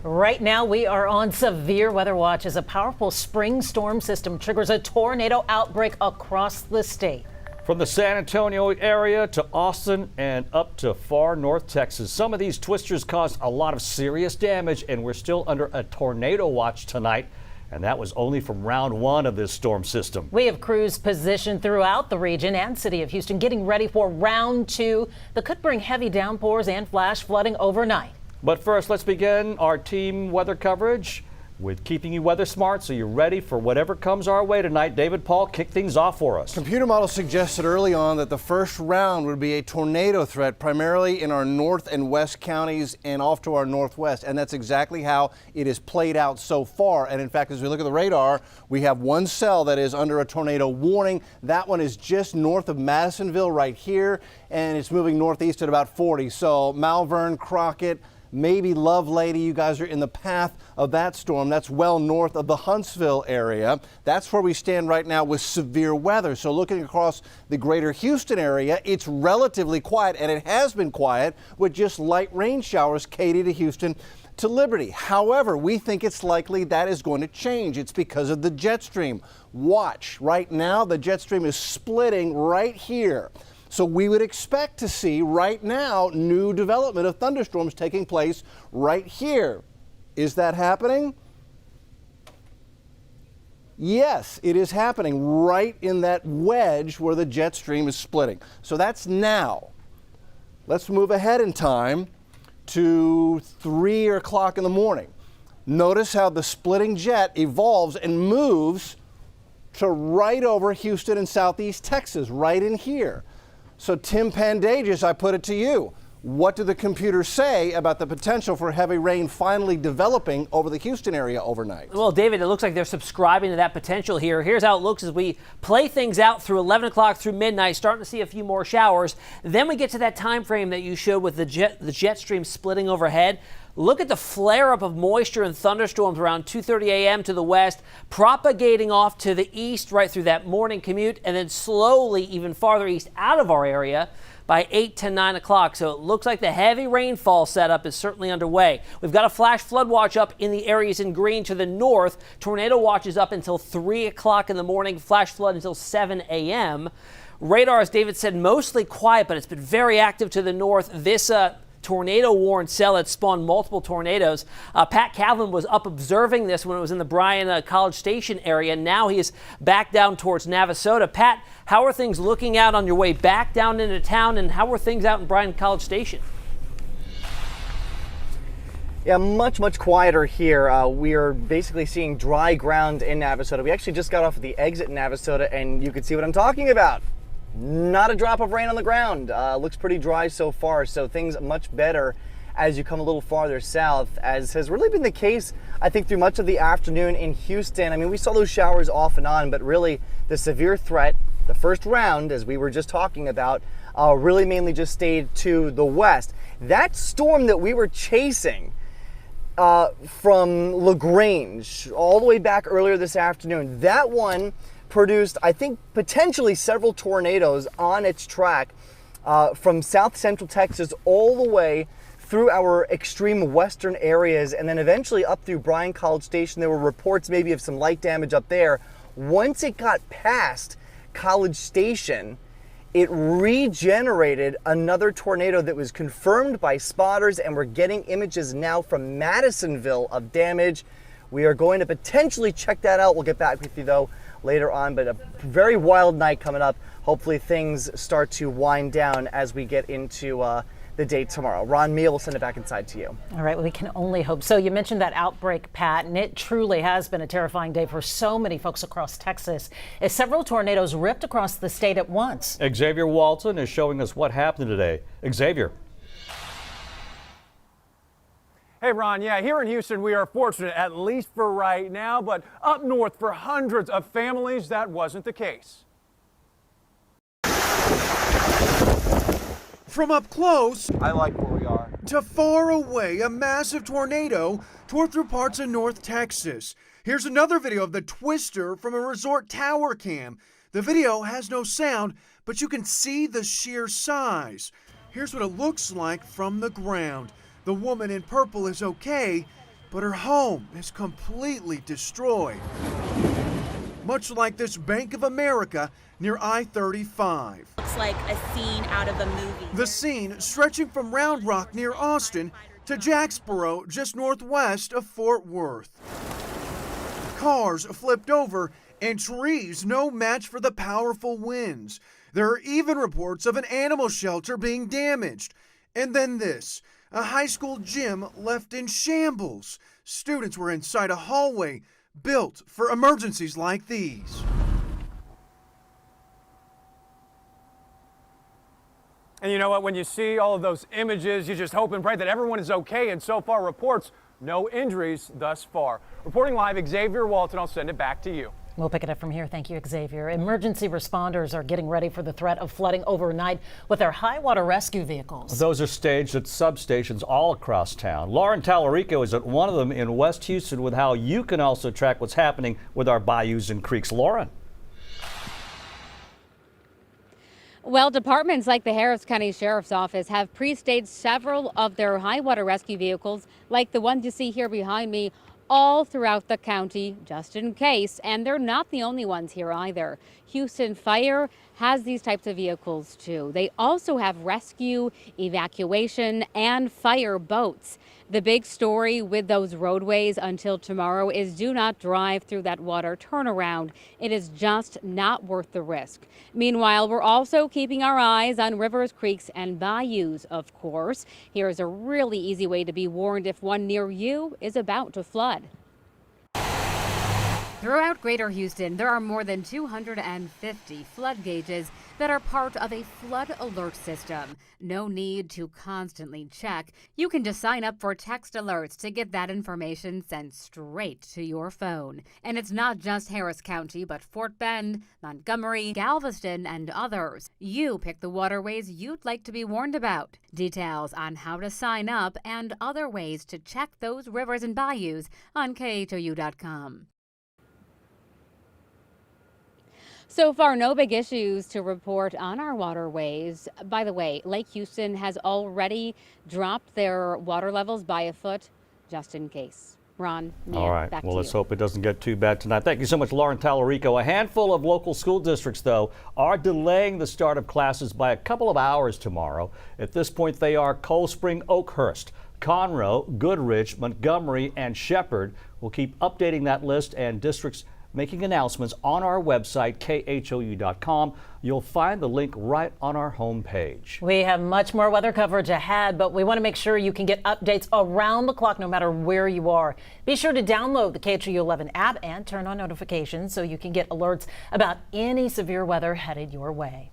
Right now, we are on severe weather watch as a powerful spring storm system triggers a tornado outbreak across the state. From the San Antonio area to Austin and up to far north Texas, some of these twisters caused a lot of serious damage, and we're still under a tornado watch tonight. And that was only from round one of this storm system. We have crews positioned throughout the region and city of Houston getting ready for round two that could bring heavy downpours and flash flooding overnight. But first, let's begin our team weather coverage with keeping you weather smart so you're ready for whatever comes our way tonight. David Paul, kick things off for us. Computer models suggested early on that the first round would be a tornado threat, primarily in our north and west counties and off to our northwest. And that's exactly how it has played out so far. And in fact, as we look at the radar, we have one cell that is under a tornado warning. That one is just north of Madisonville right here, and it's moving northeast at about 40. So Malvern, Crockett, maybe Lovelady, you guys are in the path of that storm. That's well north of the Huntsville area. That's where we stand right now with severe weather. So looking across the greater Houston area, it's relatively quiet, and it has been quiet with just light rain showers, Katy to Houston to Liberty. However, we think it's likely that is going to change. It's because of the jet stream. Watch. Right now, the jet stream is splitting right here. So we would expect to see right now new development of thunderstorms taking place right here. Is that happening? Yes, it is happening right in that wedge where the jet stream is splitting. So that's now. Let's move ahead in time to 3 o'clock in the morning. Notice how the splitting jet evolves and moves to right over Houston and southeast Texas, right in here. So Tim Pandages, I put it to you. What do the computers say about the potential for heavy rain finally developing over the Houston area overnight? Well, David, it looks like they're subscribing to that potential here. Here's how it looks as we play things out through 11 o'clock through midnight, starting to see a few more showers. Then we get to that time frame that you showed with the jet stream splitting overhead. Look at the flare-up of moisture and thunderstorms around 2:30 a.m. to the west, propagating off to the east right through that morning commute, and then slowly even farther east out of our area by 8 to 9 o'clock. So it looks like the heavy rainfall setup is certainly underway. We've got a flash flood watch up in the areas in green to the north. Tornado watch is up until 3 o'clock in the morning, flash flood until 7 a.m. Radar, as David said, mostly quiet, but it's been very active to the north. This tornado warned cell that spawned multiple tornadoes. Pat Calvin was up observing this when it was in the Bryan College Station area. Now he is back down towards Navasota. Pat, how are things looking out on your way back down into town, and how are things out in Bryan College Station? Yeah, much quieter here. We are basically seeing dry ground in Navasota. We actually just got off of the exit in Navasota, and you can see what I'm talking about. Not a drop of rain on the ground. Looks pretty dry so far, so things much better as you come a little farther south, as has really been the case, I think, through much of the afternoon in Houston. I mean, we saw those showers off and on, but really the severe threat, the first round, as we were just talking about, really mainly just stayed to the west. That storm that we were chasing from LaGrange all the way back earlier this afternoon, that one produced, I think, potentially several tornadoes on its track from south central Texas all the way through our extreme western areas, and then eventually up through Bryan College Station. There were reports maybe of some light damage up there. Once it got past College Station, it regenerated another tornado that was confirmed by spotters, and we're getting images now from Madisonville of damage. We are going to potentially check that out. We'll get back with you, though, later on, but a very wild night coming up. Hopefully things start to wind down as we get into the day tomorrow. Ron Meal will send it back inside to you. All right, well, we can only hope. So you mentioned that outbreak, Pat, and it truly has been a terrifying day for so many folks across Texas as several tornadoes ripped across the state at once. Xavier Walton is showing us what happened today. Xavier. Hey, Ron, yeah, here in Houston, we are fortunate, at least for right now, but up north for hundreds of families, that wasn't the case. From up close, I like where we are, to far away, a massive tornado tore through parts of North Texas. Here's another video of the twister from a resort tower cam. The video has no sound, but you can see the sheer size. Here's what it looks like from the ground. The woman in purple is okay, but her home is completely destroyed. Much like this Bank of America near I-35. Looks like a scene out of a movie. The scene stretching from Round Rock near Austin to Jacksboro just northwest of Fort Worth. Cars flipped over and trees no match for the powerful winds. There are even reports of an animal shelter being damaged. And then this, a high school gym left in shambles. Students were inside a hallway built for emergencies like these. And you know what? When you see all of those images, you just hope and pray that everyone is okay. And so far, reports no injuries thus far. Reporting live, Xavier Walton. I'll send it back to you. We'll pick it up from here. Thank you, Xavier. Emergency responders are getting ready for the threat of flooding overnight with their high water rescue vehicles. Those are staged at substations all across town. Lauren Tallarico is at one of them in West Houston with how you can also track what's happening with our bayous and creeks. Lauren. Well, departments like the Harris County Sheriff's Office have pre-staged several of their high water rescue vehicles, like the ones you see here behind me, all throughout the county, just in case. And they're not the only ones here either. Houston Fire has these types of vehicles too. They also have rescue, evacuation, and fire boats. The big story with those roadways until tomorrow is do not drive through that water turnaround. It is just not worth the risk. Meanwhile, we're also keeping our eyes on rivers, creeks, and bayous, of course. Here's a really easy way to be warned if one near you is about to flood. Throughout Greater Houston, there are more than 250 flood gauges that are part of a flood alert system. No need to constantly check. You can just sign up for text alerts to get that information sent straight to your phone. And it's not just Harris County, but Fort Bend, Montgomery, Galveston, and others. You pick the waterways you'd like to be warned about. Details on how to sign up and other ways to check those rivers and bayous on KHOU.com. So far, no big issues to report on our waterways. By the way, Lake Houston has already dropped their water levels by a foot, just in case. Ron, All right. back Well, to let's you. hope it doesn't get too bad tonight. Thank you so much, Lauren Tallarico. A handful of local school districts, though, are delaying the start of classes by a couple of hours tomorrow. At this point, they are Cold Spring, Oakhurst, Conroe, Goodrich, Montgomery, and Shepherd. We'll keep updating that list and districts making announcements on our website, KHOU.com. You'll find the link right on our homepage. We have much more weather coverage ahead, but we want to make sure you can get updates around the clock no matter where you are. Be sure to download the KHOU 11 app and turn on notifications so you can get alerts about any severe weather headed your way.